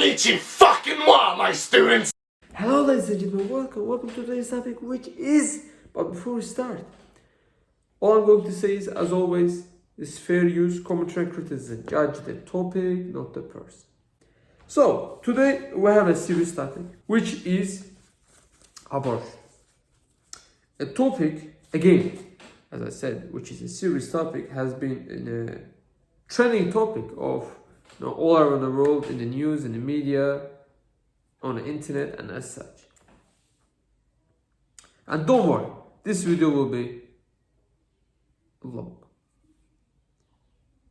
Konnichiwa, my students! Hello ladies and gentlemen, welcome to today's topic, which is, but before we start, all I'm going to say is, as always, is fair use, commentary and criticism. Judge the topic, not the person. So, today we have a serious topic, which is abortion. A topic, again, as I said, which is a serious topic, has been in a trending topic of all around the world, in the news, in the media, on the internet, and as such. And don't worry, this video will be long.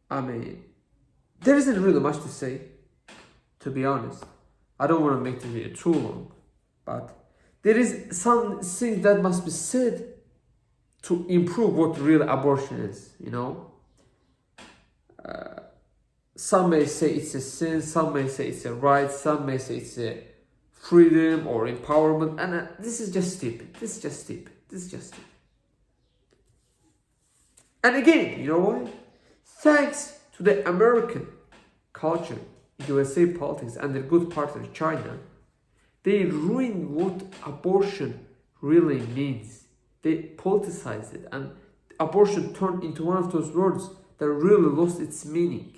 I mean, there isn't really much to say, to be honest. I don't want to make the video too long, but there is some things that must be said to improve what real abortion is, Some may say it's a sin, some may say it's a right, some may say it's a freedom or empowerment, and this is just stupid. This is just stupid. And again, you know why? Thanks to the American culture, USA politics, and their good partner China, they ruined what abortion really means. They politicized it, and abortion turned into one of those words that really lost its meaning.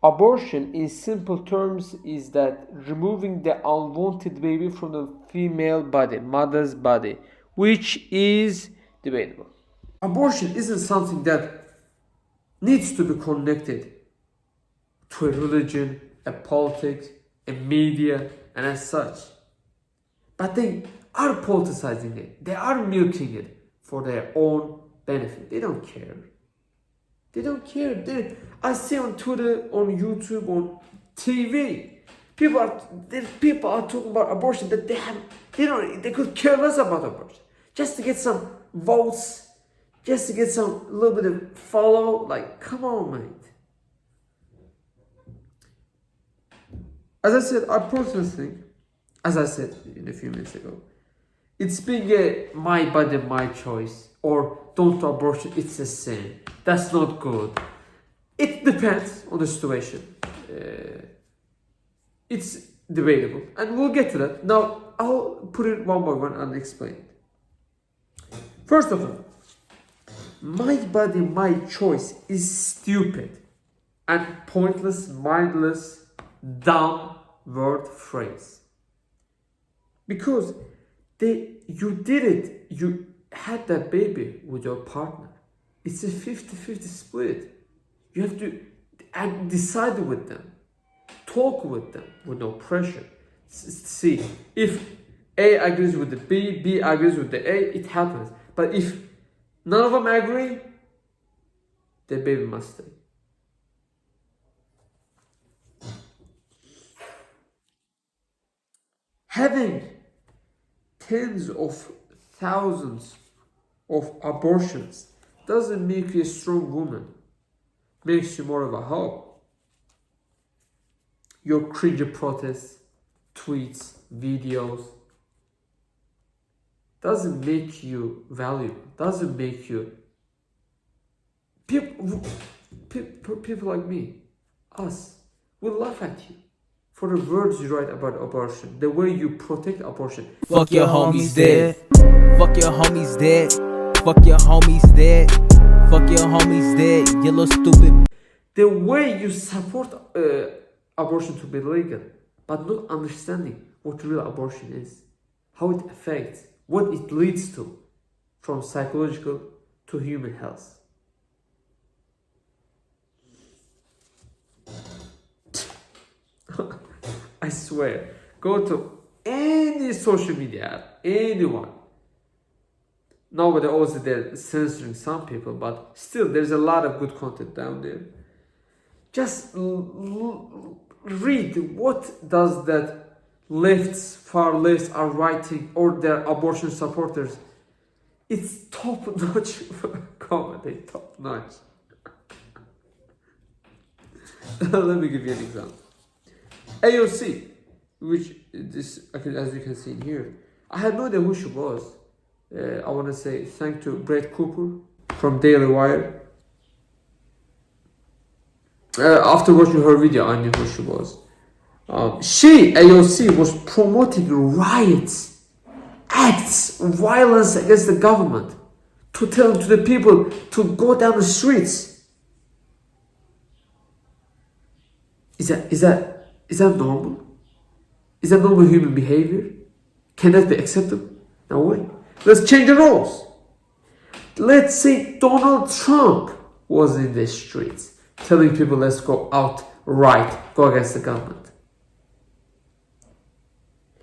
Abortion, in simple terms, is that removing the unwanted baby from the female body, mother's body, which is debatable. Abortion isn't something that needs to be connected to a religion, a politics, a media, and as such. But they are politicizing it. They are milking it for their own benefit. They don't care. I see on Twitter, on YouTube, on TV, people are talking about abortion that they could care less about abortion, just to get some votes, just to get some little bit of follow. Like, come on, mate. As I said, I personally think, as I said a few minutes ago, it's being a my body, my choice, or don't do abortion, it's a sin. That's not good. It depends on the situation. It's debatable, and we'll get to that. Now, I'll put it one by one and explain it. First of all, my body, my choice is stupid and pointless, mindless, dumb word phrase. Because you had that baby with your partner. It's a 50-50 split. You have to decide with them, talk with them with no pressure. See, if A agrees with the B agrees with the A, it happens. But if none of them agree, the baby must stay. Having tens of thousands of abortions doesn't make you a strong woman. Makes you more of a hoe. Your cringy protests, tweets, videos doesn't make you valuable. Doesn't make you people like me, us, will laugh at you for the words you write about abortion, the way you protect abortion. Fuck your homies dead. Fuck your homies dead. Fuck your homies dead. Fuck your homies dead. You little stupid. The way you support abortion to be legal, but not understanding what real abortion is, how it affects, what it leads to, from psychological to human health. I swear, go to any social media app, anyone. Nowadays also they're censoring some people, but still there's a lot of good content down there. Just read what does that lefts, far lefts are writing, or their abortion supporters. It's top-notch comedy, top-notch. Let me give you an example. AOC, which this, as you can see in here, I had no idea who she was. I want to say thank to Brett Cooper from Daily Wire. After watching her video, I knew who she was. AOC, was promoting riots, acts of violence against the government, to tell to the people to go down the streets. Is that normal? Is that normal human behavior? Can that be acceptable? No way. Let's change the rules. Let's say Donald Trump was in the streets telling people, let's go out, right, go against the government.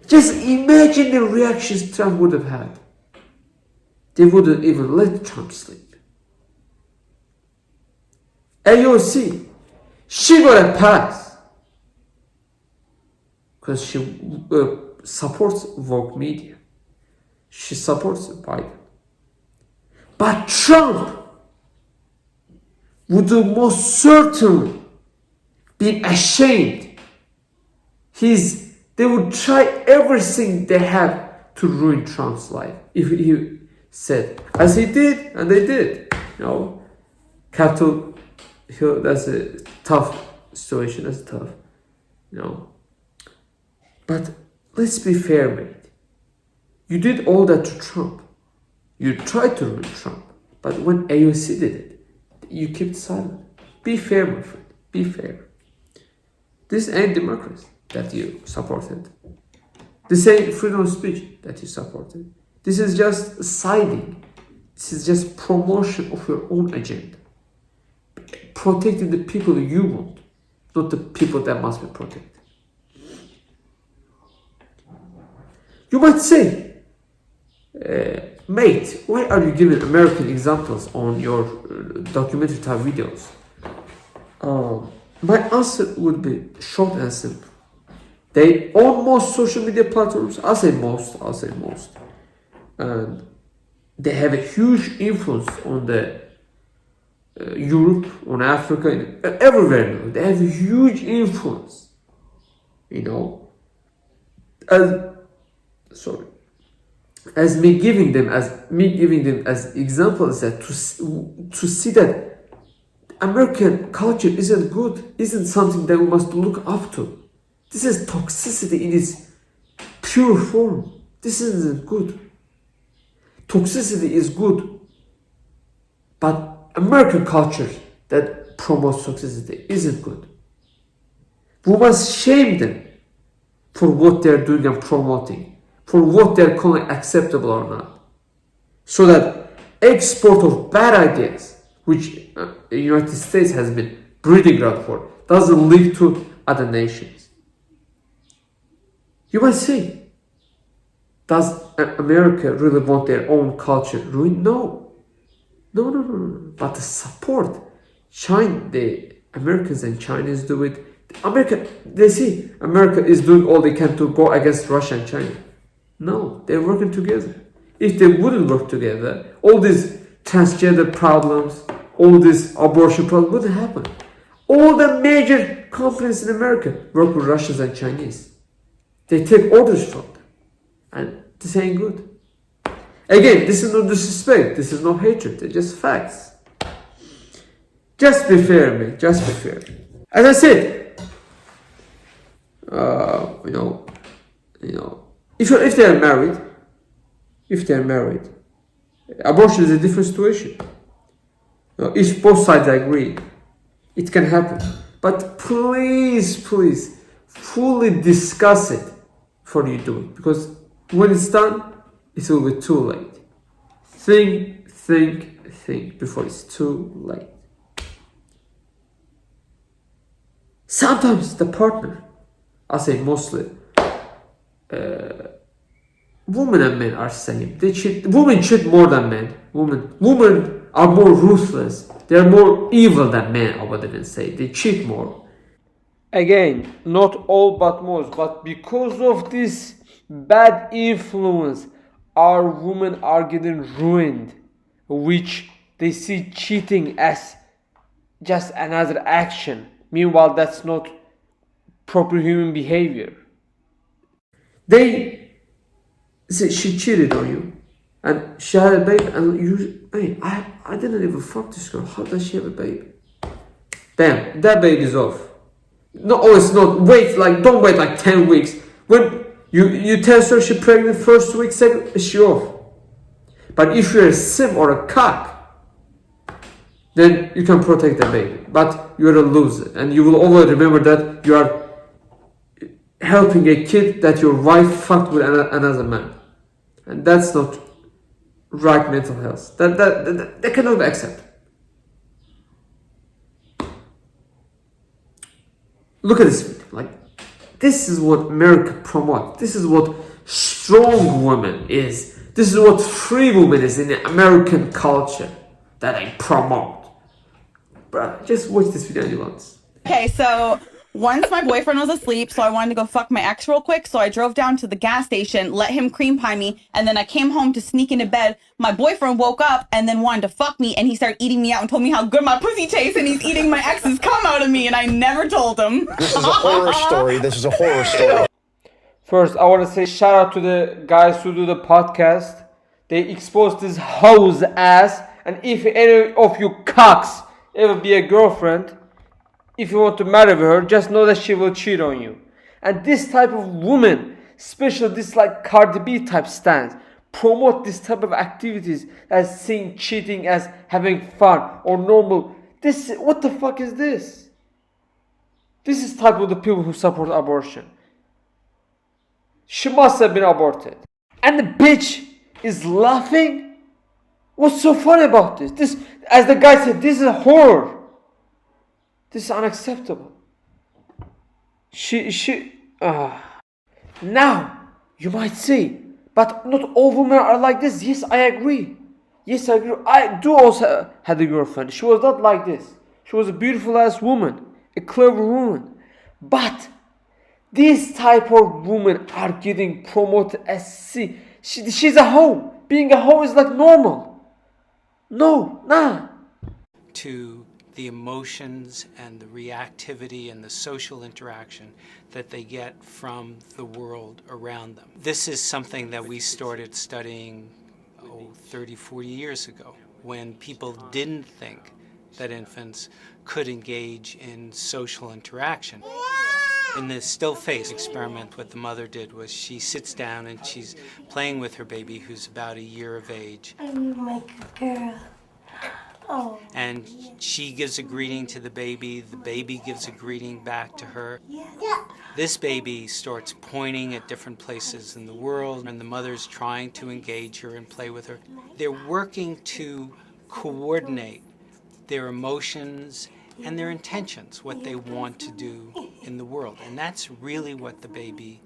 Just imagine the reactions Trump would have had. They wouldn't even let Trump sleep. AOC, she got a pass because she supports woke media. She supports Biden. But Trump would most certainly be ashamed. They would try everything they have to ruin Trump's life. If he said, as he did, and they did. Capitol Hill, that's a tough situation, that's tough. But let's be fair, mate. You did all that to Trump. You tried to ruin Trump. But when AOC did it, you kept silent. Be fair, my friend. Be fair. This ain't democracy that you supported. This ain't freedom of speech that you supported. This is just siding. This is just promotion of your own agenda. Protecting the people you want, not the people that must be protected. You might say, mate, why are you giving American examples on your documentary type videos? My answer would be short and simple. They own most social media platforms. I'll say most. And they have a huge influence on the Europe, on Africa, everywhere. They have a huge influence. As me giving them as examples, that to see that American culture isn't good, isn't something that we must look up to. This is toxicity in its pure form. This isn't good. Toxicity is good, but American culture that promotes toxicity isn't good. We must shame them for what they're doing and promoting, for what they're calling acceptable or not, so that export of bad ideas, which the United States has been breeding ground for, doesn't lead to other nations. You might say, does America really want their own culture ruined? No. But the support, the Americans and Chinese do it. They see America is doing all they can to go against Russia and China. No, they're working together. If they wouldn't work together, all these transgender problems, all this abortion problem wouldn't happen. All the major companies in America work with Russians and Chinese. They take orders from them. And this ain't good. Again, this is no disrespect. This is no hatred. They're just facts. Just be fair, man. Just be fair. As I said, if they're married, abortion is a different situation. If both sides agree, it can happen. But please, fully discuss it before you do it. Because when it's done, it will be too late. Think before it's too late. Sometimes the partner, I say mostly, women and men are same. They cheat. Women cheat more than men. Women are more ruthless. They are more evil than men, I would even say. They cheat more. Again, not all but most, but because of this bad influence, our women are getting ruined, which they see cheating as just another action. Meanwhile, that's not proper human behavior. They say she cheated on you, and she had a baby, and I didn't even fuck this girl. How does she have a baby? Damn, that baby's off. No, oh, it's not. Wait, like, don't wait like 10 weeks. When you test her she's pregnant first week, second, she off. But if you're a sim or a cock, then you can protect the baby. But you're a loser. And you will always remember that you are helping a kid that your wife fucked with another man. And that's not right mental health. That cannot be accepted. Look at this video. Like, this is what America promotes. This is what strong woman is. This is what free woman is in the American culture that I promote. Bruh, just watch this video once. Okay, so once my boyfriend was asleep, so I wanted to go fuck my ex real quick, so I drove down to the gas station, let him cream pie me, and then I came home to sneak into bed. My boyfriend woke up and then wanted to fuck me, and he started eating me out and told me how good my pussy tastes, and he's eating my ex's cum out of me, and I never told him. This is a horror story. This is a horror story. First, I want to say shout out to the guys who do the podcast. They expose this hoe's ass, and if any of you cocks ever be a girlfriend, if you want to marry her, just know that she will cheat on you. And this type of woman, especially this like Cardi B type stance, promote this type of activities as seeing cheating as having fun or normal. This, what the fuck is this? This is type of the people who support abortion. She must have been aborted. And the bitch is laughing? What's so funny about this? This, as the guy said, this is horror. This is unacceptable. Now, you might say, but not all women are like this. Yes, I agree. Yes, I agree. I do also had a girlfriend. She was not like this. She was a beautiful ass woman. A clever woman. But these type of women are getting promoted as she's a hoe. Being a hoe is like normal. No, nah. To the emotions and the reactivity and the social interaction that they get from the world around them. This is something that we started studying 30, 40 years ago, when people didn't think that infants could engage in social interaction. In the still face experiment, what the mother did was she sits down and she's playing with her baby who's about a year of age. I'm like a girl. Oh. And she gives a greeting to the baby gives a greeting back to her. Yeah. This baby starts pointing at different places in the world, and the mother's trying to engage her and play with her. They're working to coordinate their emotions and their intentions, what they want to do in the world. And that's really what the baby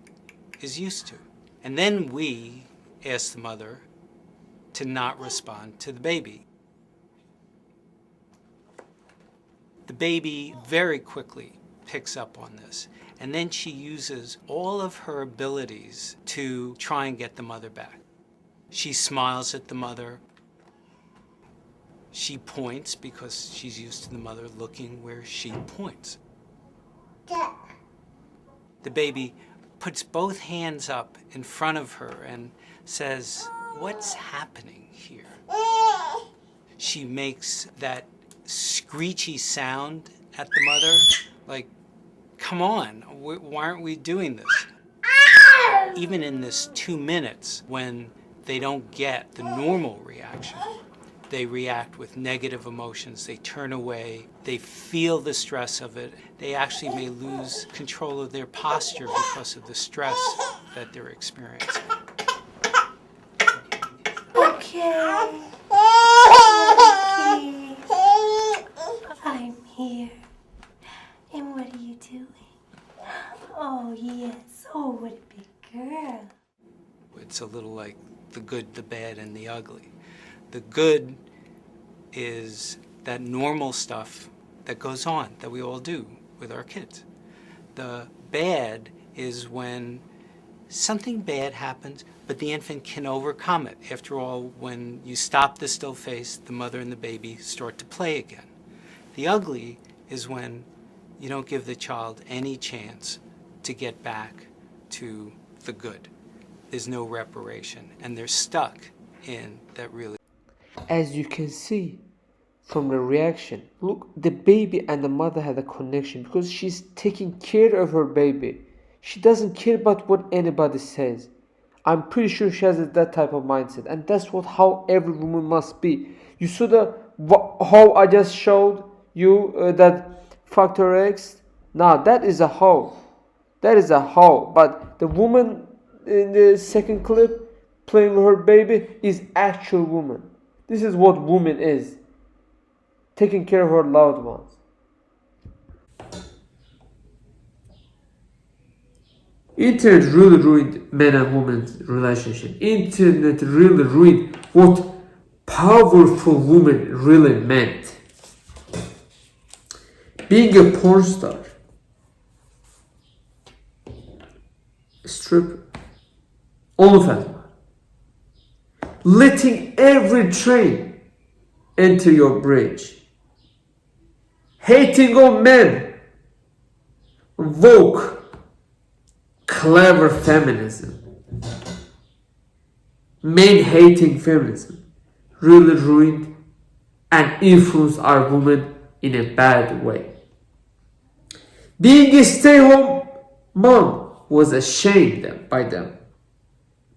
is used to. And then we ask the mother to not respond to the baby. The baby very quickly picks up on this, and then she uses all of her abilities to try and get the mother back. She smiles at the mother. She points because she's used to the mother looking where she points. The baby puts both hands up in front of her and says, "What's happening here?" She makes that screechy sound at the mother, like, come on, why aren't we doing this? Even in this 2 minutes, when they don't get the normal reaction, they react with negative emotions, they turn away, they feel the stress of it, they actually may lose control of their posture because of the stress that they're experiencing. Okay. I'm here. And what are you doing? Oh, yes. Oh, what a big girl. It's a little like the good, the bad, and the ugly. The good is that normal stuff that goes on, that we all do with our kids. The bad is when something bad happens, but the infant can overcome it. After all, when you stop the still face, the mother and the baby start to play again. The ugly is when you don't give the child any chance to get back to the good. There's no reparation, and they're stuck in that really. As you can see, from the reaction. Look, the baby and the mother had a connection because she's taking care of her baby. She doesn't care about what anybody says. I'm pretty sure she has that type of mindset, and that's how every woman must be. You saw how I just showed you that factor X. Now that is a hoe. That is a hoe. But the woman in the second clip playing with her baby is actual woman. This is what woman is. Taking care of her loved ones. Internet really ruined men and women's relationship. Internet really ruined what powerful woman really meant. Being a porn star, stripper, OnlyFans, letting every train enter your bridge, hating on men, woke, clever feminism, men hating feminism, really ruined and influenced our women in a bad way. Being a stay-home mom was ashamed by them,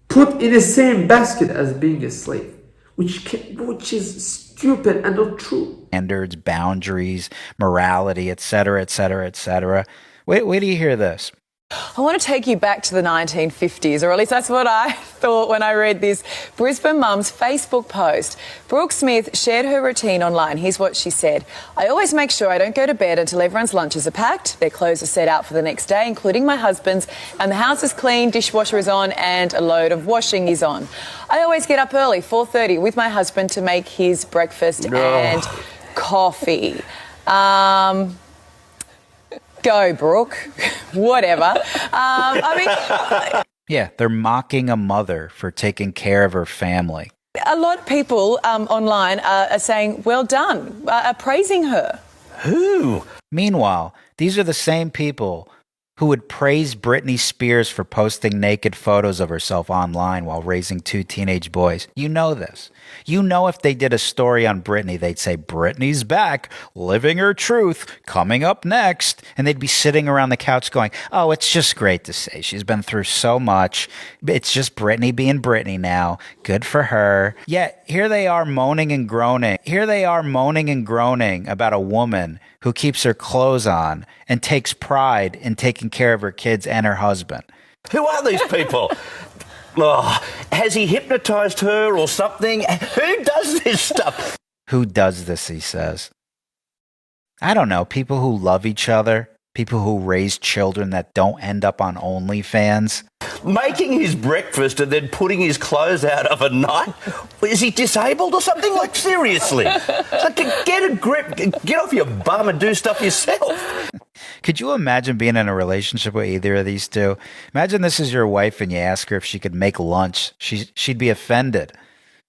put in the same basket as being a slave, which is stupid and not true. Standards, boundaries, morality, etc., etc., etc. Wait till you hear this. I want to take you back to the 1950s, or at least that's what I thought when I read this Brisbane mum's Facebook post. Brooke Smith shared her routine online. Here's what she said. I always make sure I don't go to bed until everyone's lunches are packed, their clothes are set out for the next day, including my husband's, and the house is clean, dishwasher is on, and a load of washing is on. I always get up early, 4:30, with my husband to make his breakfast and coffee. Go, Brooke. Whatever. Yeah, they're mocking a mother for taking care of her family. A lot of people online are saying, well done, are praising her. Who? Meanwhile, these are the same people who would praise Britney Spears for posting naked photos of herself online while raising 2 teenage boys. You know this. You know if they did a story on Britney, they'd say, Britney's back, living her truth, coming up next. And they'd be sitting around the couch going, oh, it's just great to say. She's been through so much. It's just Britney being Britney now. Good for her. Yet here they are moaning and groaning. Here they are moaning and groaning about a woman who keeps her clothes on and takes pride in taking care of her kids and her husband. Who are these people? Oh, has he hypnotized her or something? Who does this stuff? Who does this, he says. I don't know, people who love each other, people who raise children that don't end up on OnlyFans. Making his breakfast and then putting his clothes out of a night? Is he disabled or something? Like, seriously. Like, get a grip, get off your bum and do stuff yourself. Could you imagine being in a relationship with either of these two? Imagine this is your wife and you ask her if she could make lunch. She'd be offended.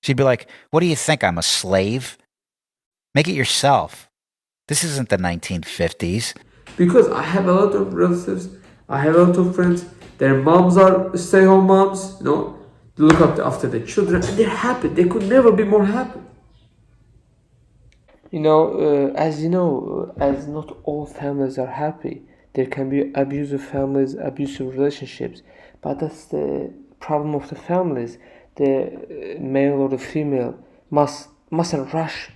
She'd be like, what do you think, I'm a slave? Make it yourself. This isn't the 1950s. Because I have a lot of relatives, I have a lot of friends, their moms are stay-home moms, they look after the children, and they're happy. They could never be more happy. As not all families are happy. There can be abusive families, abusive relationships, but that's the problem of the families. The male or the female mustn't rush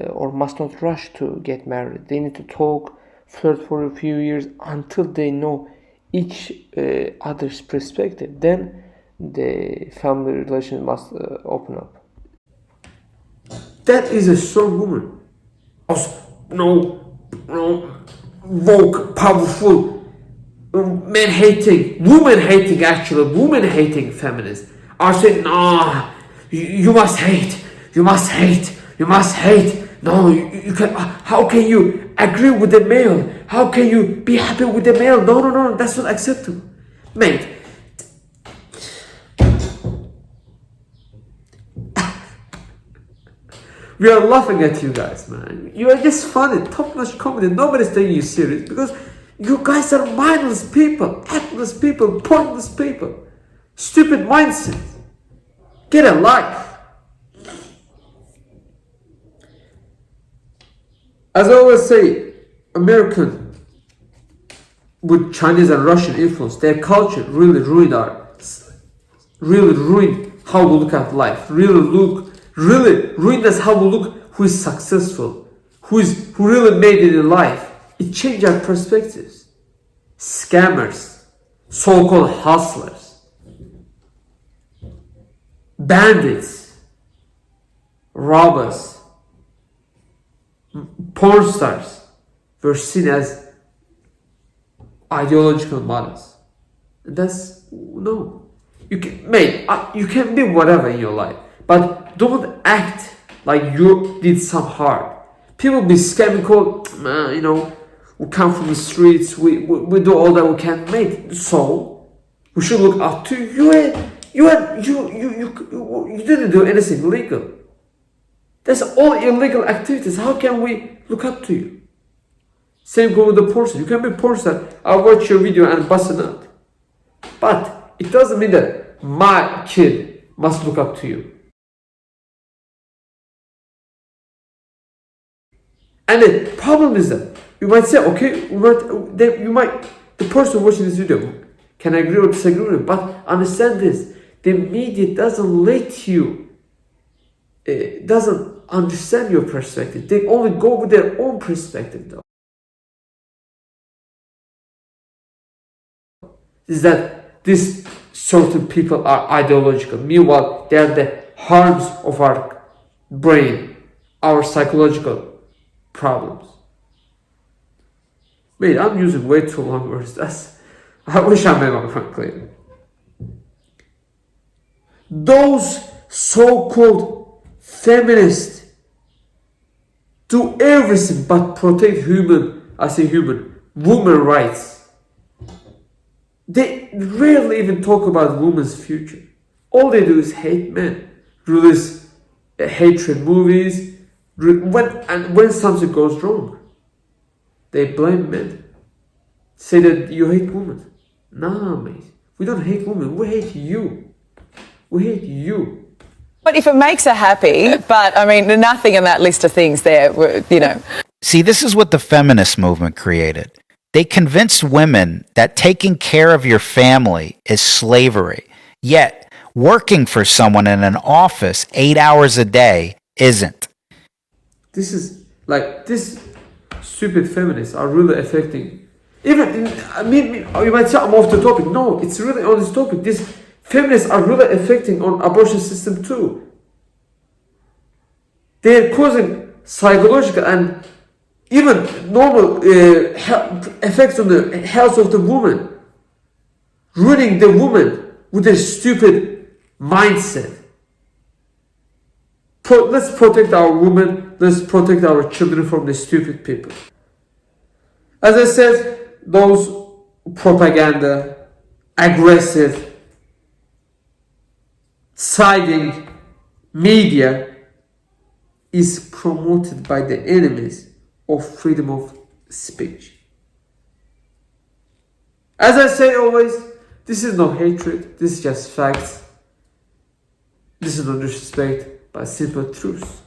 or must not rush to get married. They need to talk, flirt for a few years until they know each other's perspective. Then the family relation must open up. That is a strong woman. Woke, powerful, woman-hating feminists are saying, no, you must hate. No, you can. How can you agree with the male? How can you be happy with the male? No, that's not acceptable, mate. We are laughing at you guys, man. You are just funny, top-notch comedy. Nobody's taking you serious because you guys are mindless people, actless people, pointless people, stupid mindset. Get a life. As I always say, American with Chinese and Russian influence, their culture really ruined how we look at life. Really ruined us how we look who is successful, who really made it in life. It changed our perspectives. Scammers, so-called hustlers, bandits, robbers, porn stars were seen as ideological models. And that's no. You can be whatever in your life, but don't act like you did some harm. People be scamming, called, we come from the streets, we do all that we can make. So we should look up to you. You didn't do anything illegal. That's all illegal activities. How can we look up to you? Same goes with the porn star. You can be a porn star. I'll watch your video and bust it out. But it doesn't mean that my kid must look up to you. And the problem is that you might say, okay, the person watching this video can agree or disagree with it, but understand this: the media doesn't let you, doesn't understand your perspective. They only go with their own perspective, though. Is that these certain people are ideological. Meanwhile, they are the harms of our brain, our psychological problems. Wait, I'm using way too long words. I wish I made my point clear. Those so-called feminists do everything but protect women rights. They rarely even talk about women's future. All they do is hate men, release hatred movies. When something goes wrong, they blame men. Say that you hate women. Nah, mate. We don't hate women. We hate you. We hate you. But if it makes her happy, but I mean, nothing in that list of things there, See, this is what the feminist movement created. They convinced women that taking care of your family is slavery, yet working for someone in an office 8 hours a day isn't. This is like, these stupid feminists are really affecting. Even, you might say I'm off the topic. No, it's really on this topic. These feminists are really affecting on abortion system too. They're causing psychological and even normal effects on the health of the woman, ruining the woman with their stupid mindset. Let's protect our women. Let's protect our children from the stupid people. As I said, those propaganda, aggressive, siding media is promoted by the enemies of freedom of speech. As I say always, this is no hatred, this is just facts. This is no disrespect, but simple truth.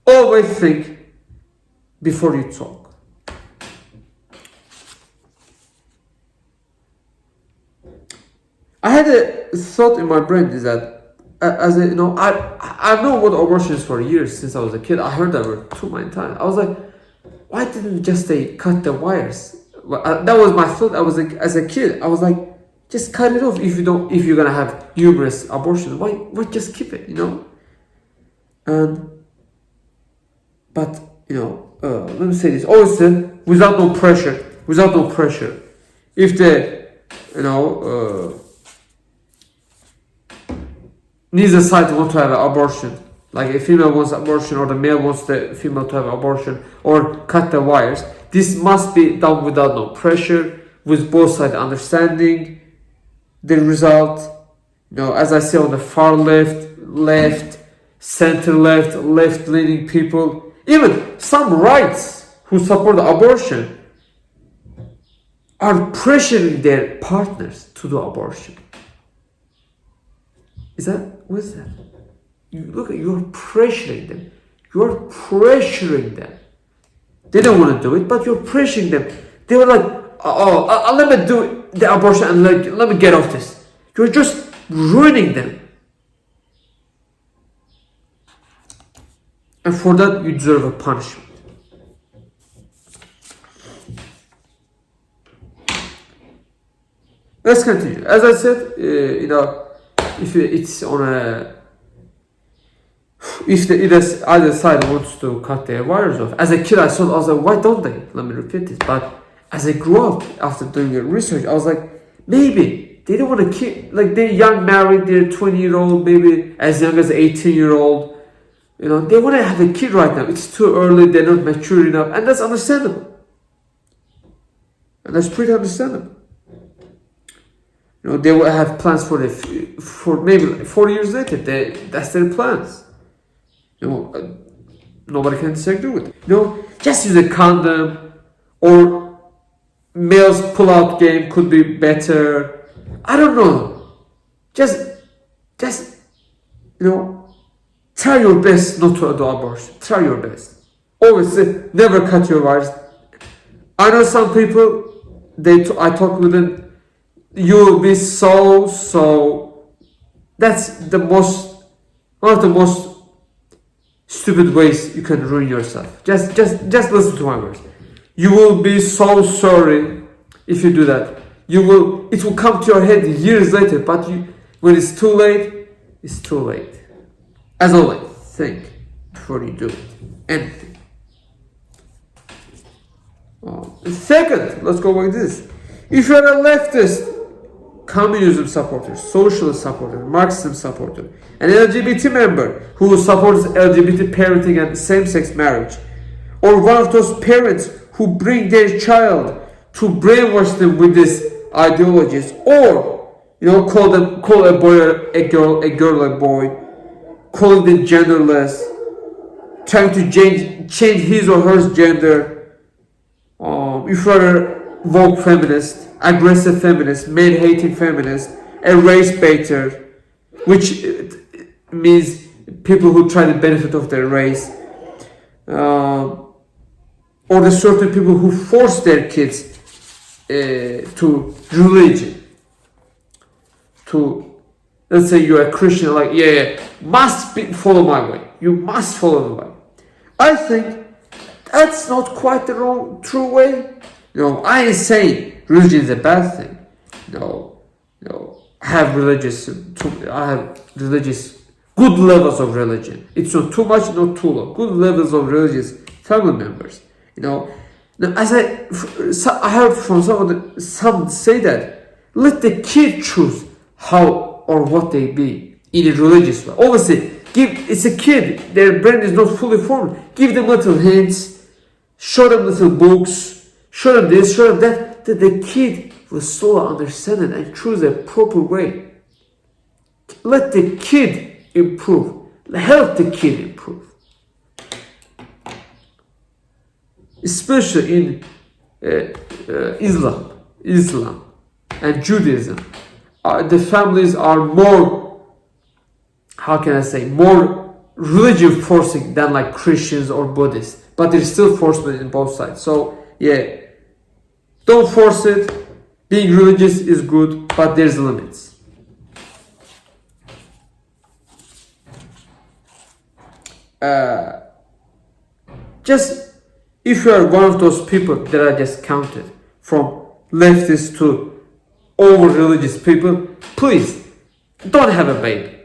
Always think before you talk. I had a thought in my brain is that I've known what abortion is for years since I was a kid. I heard that word too many times. I was like, why didn't just they cut the wires? That was my thought. I was like, as a kid, I was like, just cut it off if you're gonna have numerous abortions. Why just keep it? But let me say this. Always said, without no pressure. If neither side want to have an abortion, like a female wants abortion or the male wants the female to have abortion or cut the wires, this must be done without no pressure, with both sides understanding the result. As I say, on the far left, center left leaning people, even some rights who support abortion are pressuring their partners to do abortion. What is that? You're pressuring them. You're pressuring them They don't want to do it, but you're pressuring them. They were like, let me do the abortion and let me get off this. You're just ruining them. And for that, you deserve a punishment. Let's continue. As I said, if it's on a, if either side wants to cut their wires off. As a kid, I was like, why don't they? Let me repeat this. But as I grew up, after doing the research, I was like, maybe they don't want to keep, like they're young, married, they're 20-year-old, maybe as young as 18-year-old. They want to have a kid right now. It's too early. They're not mature enough, and that's understandable. And that's pretty understandable. They will have plans for maybe like 4 years later. That's their plans. Nobody can disagree with it. Just use a condom, or male's pull-out game could be better. I don't know. Just try your best not to do abortion. Try your best. Obviously, never cut your wires. I know some people. I talk with them. You'll be so. That's one of the most stupid ways you can ruin yourself. Just listen to my words. You will be so sorry if you do that. It will come to your head years later. But when it's too late, it's too late. As always, think before you do anything. Second, let's go with this. If you're a leftist, communism supporter, socialist supporter, Marxism supporter, an LGBT member who supports LGBT parenting and same-sex marriage, or one of those parents who bring their child to brainwash them with these ideologies, or call a boy a girl a boy, calling them genderless, trying to change his or her gender. If you're a woke feminist, aggressive feminist, male-hating feminist, a race baiter, which means people who try to benefit of their race, or the certain people who force their kids to religion. Let's say you're a Christian, must follow my way. You must follow the way. I think that's not quite the true way. I ain't saying religion is a bad thing. I have good levels of religion. It's not too much, not too low. Good levels of religious family members. Now, as I heard from some say that let the kid choose how or what they be in a religious way. Obviously, it's a kid. Their brain is not fully formed. Give them little hints. Show them little books. Show them this, show them that the kid will slowly understand it and choose a proper way. Let the kid improve. Help the kid improve. Especially in Islam and Judaism. The families are more, more religion forcing than like Christians or Buddhists. But there's still forcement in both sides. So, yeah. Don't force it. Being religious is good, but there's limits. Just if you are one of those people that I just counted, from leftists to over-religious people, please don't have a baby.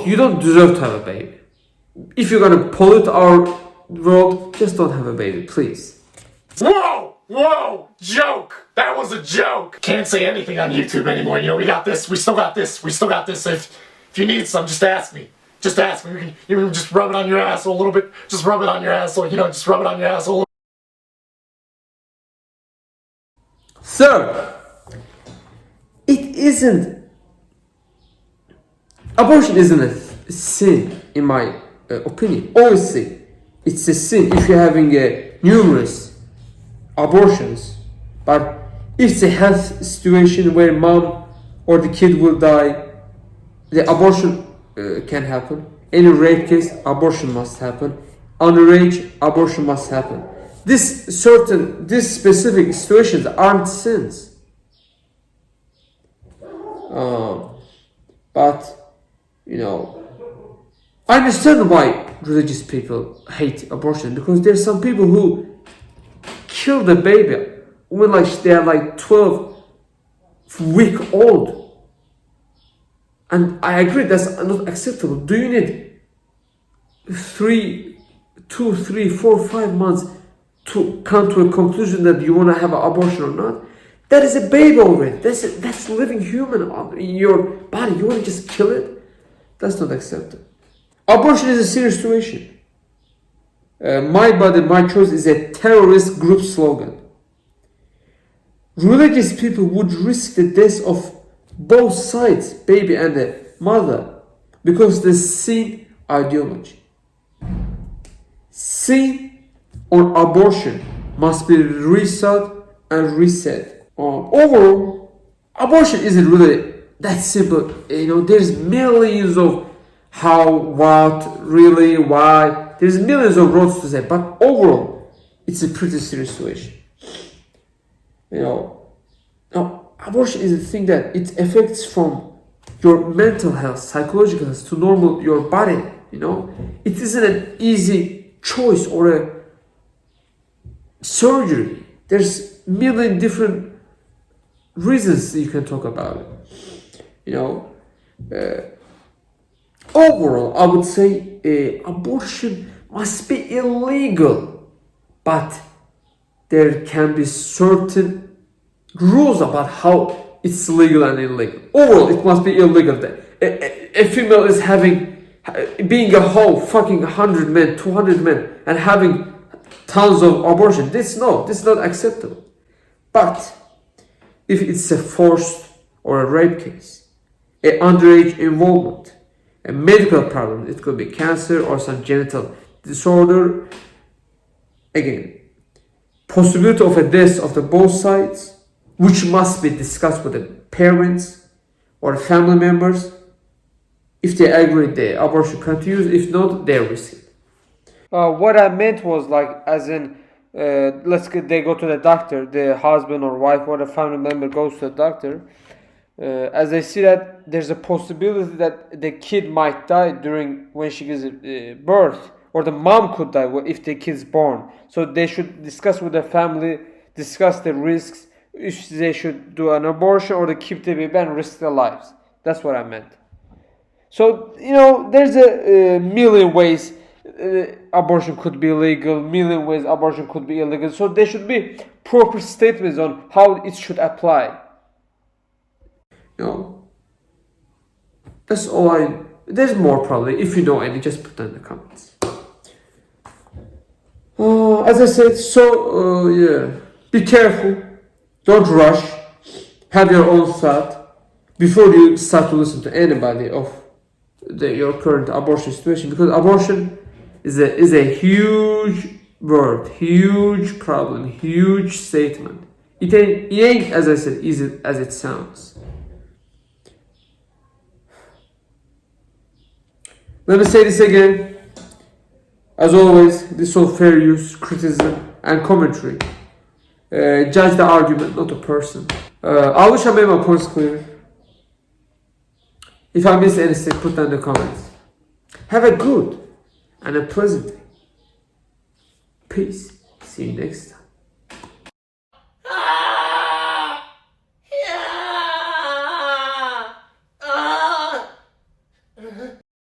You don't deserve to have a baby. If you're gonna pollute our world, just don't have a baby, please. Whoa, joke. That was a joke. Can't say anything on YouTube anymore. We got this. We still got this. If you need some, just ask me. Just ask me. You can just rub it on your asshole a little bit. Just rub it on your asshole. Just rub it on your asshole. Third, abortion isn't a sin in my opinion. Obviously, it's a sin if you're having numerous abortions, but if it's a health situation where mom or the kid will die, the abortion can happen. Any rape case, abortion must happen. Underage, abortion must happen. This specific situations aren't sins. But, you know, I understand why religious people hate abortion, because there's some people who kill the baby when they are 12-week old. And I agree that's not acceptable. Do you need 2, 3, 4, 5 months to come to a conclusion that you want to have an abortion or not? That is a baby already. That's a living human in your body. You want to just kill it? That's not acceptable. Abortion is a serious situation. My body, my choice is a terrorist group slogan. Religious people would risk the death of both sides, baby and the mother, because the sin ideology. Sin on abortion must be reset and reset. Overall, abortion isn't really that simple. You know, there's millions of how, what, really, why. There's millions of roads to say, but overall, it's a pretty serious situation. You know, abortion is a thing that it affects from your mental health, psychological health to normal your body. You know, it isn't an easy choice or a surgery. There's million different reasons you can talk about it. You know, overall, I would say abortion must be illegal, but there can be certain rules about how it's legal and illegal. Overall, it must be illegal. A female is being a hoe, fucking 100 men, 200 men, and having tons of abortion. This is not acceptable. But if it's a forced or a rape case, an underage involvement, a medical problem, it could be cancer or some genital disorder, again, possibility of a death of the both sides, which must be discussed with the parents or family members. If they agree, the abortion continues. If not, they risk it. What I meant was as in, they go to the doctor, the husband or wife or a family member goes to the doctor. As they see that there's a possibility that the kid might die when she gives birth, or the mom could die if the kid's born. So they should discuss with the family, discuss the risks, if they should do an abortion or to keep the baby and risk their lives. That's what I meant. So, you know, there's a million ways abortion could be legal, million ways abortion could be illegal. So there should be proper statements on how it should apply. You know, that's all there's more probably. If you know any, just put that in the comments. As I said, yeah, be careful. Don't rush. Have your own thought before you start to listen to anybody of your current abortion situation, because abortion is a huge word, huge problem, huge statement. It ain't, as I said, easy as it sounds. Let me say this again. As always, this is all fair use, criticism, and commentary. Judge the argument, not the person. I wish I made my points clear. If I missed anything, put that in the comments. Have a good and a pleasant day. Peace. See you next time.